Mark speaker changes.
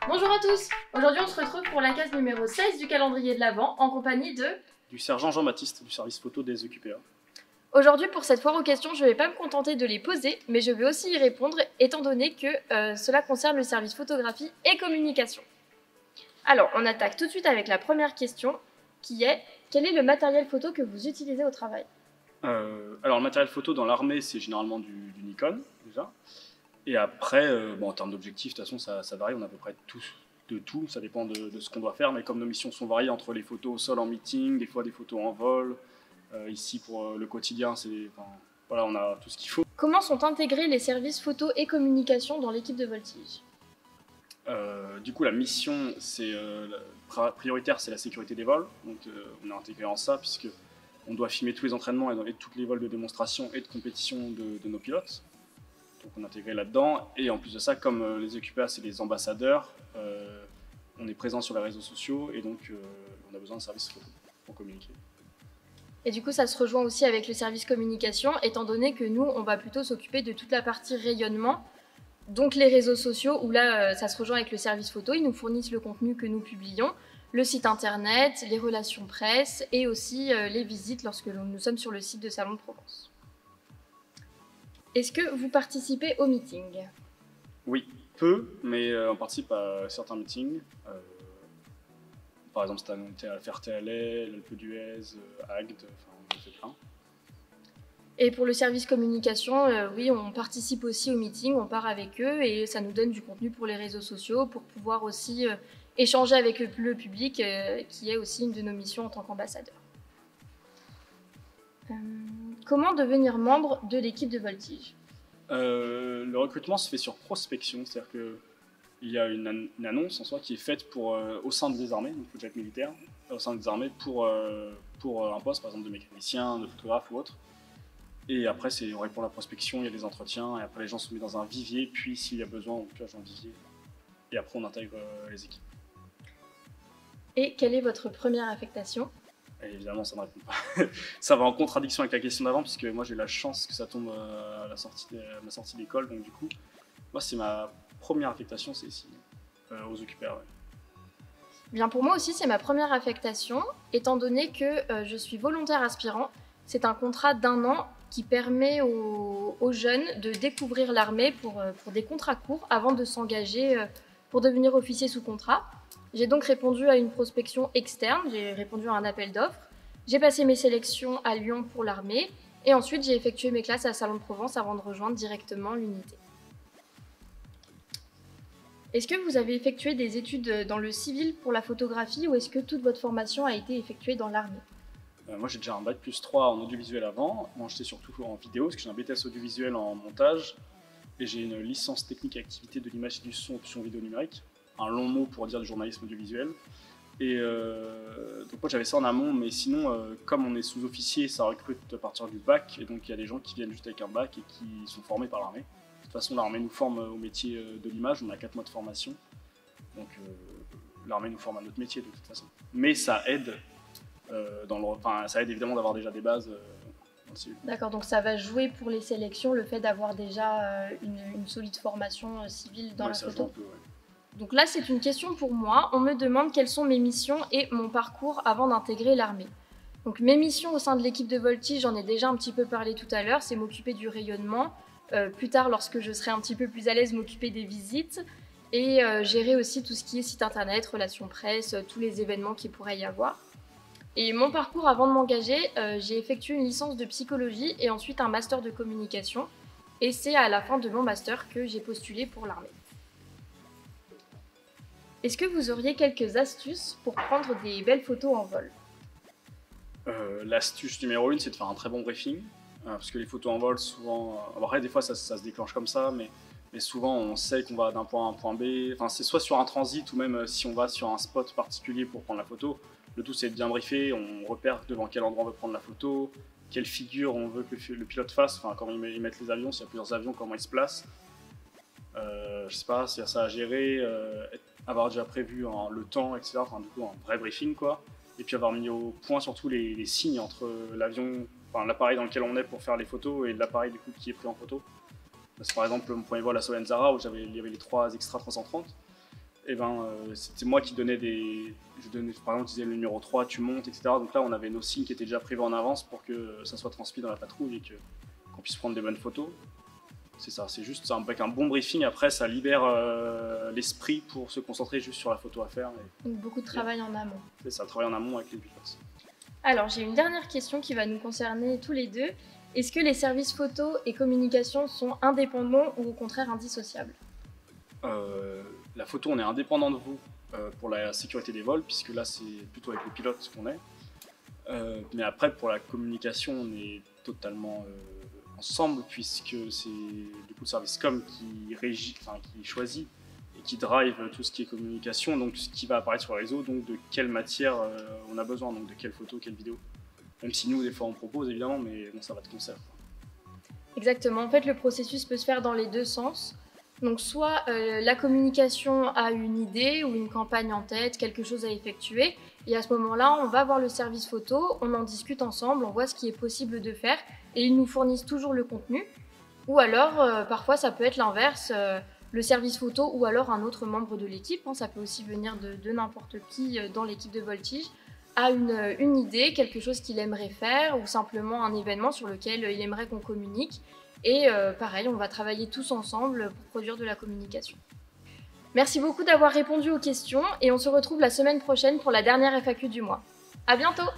Speaker 1: Bonjour à tous. Aujourd'hui on se retrouve pour la case numéro 16 du calendrier de l'Avent en compagnie de...
Speaker 2: Du sergent Jean-Baptiste du service photo des EQPA.
Speaker 1: Aujourd'hui pour cette foire aux questions, je ne vais pas me contenter de les poser, mais je vais aussi y répondre étant donné que cela concerne le service photographie et communication. Alors on attaque tout de suite avec la première question qui est: quel est le matériel photo que vous utilisez au travail?
Speaker 2: Alors le matériel photo dans l'armée, c'est généralement du Nikon déjà. Et après, en termes d'objectifs, de toute façon ça varie, on a à peu près de tout, ça dépend de ce qu'on doit faire, mais comme nos missions sont variées entre les photos au sol en meeting, des fois des photos en vol, ici pour le quotidien, voilà, on a tout ce qu'il faut.
Speaker 1: Comment sont intégrés les services photo et communication dans l'équipe de Voltige?
Speaker 2: Du coup, la mission prioritaire, c'est la sécurité des vols. Donc, on a intégré en ça, puisque on doit filmer tous les entraînements et tous les vols de démonstration et de compétition de nos pilotes. Donc, on a intégré là-dedans. Et en plus de ça, comme les EQPA, c'est les ambassadeurs, on est présent sur les réseaux sociaux et donc on a besoin de services photo pour communiquer.
Speaker 1: Et du coup, ça se rejoint aussi avec le service communication, étant donné que nous, on va plutôt s'occuper de toute la partie rayonnement. Donc les réseaux sociaux, où là, ça se rejoint avec le service photo, ils nous fournissent le contenu que nous publions, le site internet, les relations presse et aussi les visites lorsque nous sommes sur le site de Salon de Provence. Est-ce que vous participez aux meetings?
Speaker 2: Oui, peu, mais on participe à certains meetings. Par exemple, cette année, on était à Ferté-Alais, l'Alpe d'Huez, Agde, enfin, on en fait plein.
Speaker 1: Et pour le service communication, oui, on participe aussi aux meetings, on part avec eux et ça nous donne du contenu pour les réseaux sociaux, pour pouvoir aussi échanger avec le public, qui est aussi une de nos missions en tant qu'ambassadeur. Comment devenir membre de l'équipe de Voltige?
Speaker 2: Le recrutement se fait sur prospection, c'est-à-dire qu'il y a une annonce en soi qui est faite au sein des armées, donc le jet militaire, au sein des armées pour un poste, par exemple de mécanicien, de photographe ou autre. Et après, on répond à la prospection, il y a des entretiens, et après les gens sont mis dans un vivier, puis s'il y a besoin, on pioche dans le vivier. Et après, on intègre les équipes.
Speaker 1: Et quelle est votre première affectation?
Speaker 2: Et évidemment, ça ne répond pas. Ça va en contradiction avec la question d'avant, puisque moi j'ai eu la chance que ça tombe à ma sortie d'école, donc du coup, moi c'est ma première affectation, c'est ici, aux EQPA. Ouais.
Speaker 1: Bien, pour moi aussi, c'est ma première affectation, étant donné que je suis volontaire aspirant. C'est un contrat d'1 an qui permet aux jeunes de découvrir l'armée pour des contrats courts avant de s'engager pour devenir officier sous contrat. J'ai donc répondu à une prospection externe, j'ai répondu à un appel d'offres. J'ai passé mes sélections à Lyon pour l'armée et ensuite j'ai effectué mes classes à Salon de Provence avant de rejoindre directement l'unité. Est-ce que vous avez effectué des études dans le civil pour la photographie ou est-ce que toute votre formation a été effectuée dans l'armée?
Speaker 2: Moi j'ai déjà un bac+3 en audiovisuel avant. Moi j'étais surtout en vidéo parce que j'ai un BTS audiovisuel en montage et j'ai une licence technique et activité de l'image et du son option vidéo numérique. Un long mot pour dire du journalisme audiovisuel. Et donc moi j'avais ça en amont, mais sinon comme on est sous-officier, ça recrute à partir du bac et donc il y a des gens qui viennent juste avec un bac et qui sont formés par l'armée. De toute façon l'armée nous forme au métier de l'image, on a 4 mois de formation. Donc l'armée nous forme à notre métier de toute façon. Mais ça aide. Ça aide évidemment d'avoir déjà des bases dans le civil.
Speaker 1: D'accord, donc ça va jouer pour les sélections le fait d'avoir déjà une solide formation civile dans la
Speaker 2: ça
Speaker 1: photo.
Speaker 2: joue un peu, ouais.
Speaker 1: Donc là, c'est une question pour moi. On me demande quelles sont mes missions et mon parcours avant d'intégrer l'armée. Donc mes missions au sein de l'équipe de Voltige, j'en ai déjà un petit peu parlé tout à l'heure, c'est m'occuper du rayonnement. Plus tard, lorsque je serai un petit peu plus à l'aise, m'occuper des visites et gérer aussi tout ce qui est site internet, relations presse, tous les événements qu'il pourrait y avoir. Et mon parcours avant de m'engager, j'ai effectué une licence de psychologie et ensuite un master de communication. Et c'est à la fin de mon master que j'ai postulé pour l'armée. Est-ce que vous auriez quelques astuces pour prendre des belles photos en vol?
Speaker 2: L'astuce numéro 1, c'est de faire un très bon briefing. Parce que les photos en vol, souvent... après, des fois, ça se déclenche comme ça, mais souvent, on sait qu'on va d'un point A à un point B. Enfin, c'est soit sur un transit ou même si on va sur un spot particulier pour prendre la photo. Le tout, c'est de bien briefer, on repère devant quel endroit on veut prendre la photo, quelle figure on veut que le pilote fasse, enfin, comment ils mettent les avions, s'il y a plusieurs avions, comment ils se placent. Je sais pas, s'il y a ça à gérer, avoir déjà prévu le temps, etc. Enfin, du coup, un vrai briefing, quoi. Et puis avoir mis au point surtout les signes entre l'avion, enfin, l'appareil dans lequel on est pour faire les photos et l'appareil du coup qui est pris en photo. C'est par exemple mon premier vol à Solenzara où il y avait les 3 Extra 330. c'était moi qui donnais par exemple, je disais le numéro 3, tu montes, etc. Donc là, on avait nos signes qui étaient déjà prévus en avance pour que ça soit transmis dans la patrouille et qu'on puisse prendre des bonnes photos. C'est ça, c'est juste avec un bon briefing, après ça libère l'esprit pour se concentrer juste sur la photo à faire.
Speaker 1: Donc beaucoup de travail en amont.
Speaker 2: C'est ça, travail en amont avec les pilotes.
Speaker 1: Alors j'ai une dernière question qui va nous concerner tous les deux. Est-ce que les services photo et communication sont indépendants ou au contraire indissociables?
Speaker 2: La photo, on est indépendant de vous pour la sécurité des vols, puisque là c'est plutôt avec les pilotes qu'on est. Mais après pour la communication, on est totalement ensemble, puisque c'est du coup le service com qui choisit et qui drive tout ce qui est communication, donc ce qui va apparaître sur le réseau, donc de quelle matière on a besoin, donc de quelle photo, quelle vidéo. Même si nous, des fois, on propose évidemment, mais bon, ça va de concert.
Speaker 1: Exactement, en fait le processus peut se faire dans les deux sens. Donc soit la communication a une idée ou une campagne en tête, quelque chose à effectuer, et à ce moment-là, on va voir le service photo, on en discute ensemble, on voit ce qui est possible de faire, et ils nous fournissent toujours le contenu. Ou alors, parfois, ça peut être l'inverse, le service photo ou alors un autre membre de l'équipe, ça peut aussi venir de n'importe qui dans l'équipe de Voltige, a une idée, quelque chose qu'il aimerait faire, ou simplement un événement sur lequel il aimerait qu'on communique. Et pareil, on va travailler tous ensemble pour produire de la communication. Merci beaucoup d'avoir répondu aux questions et on se retrouve la semaine prochaine pour la dernière FAQ du mois. À bientôt!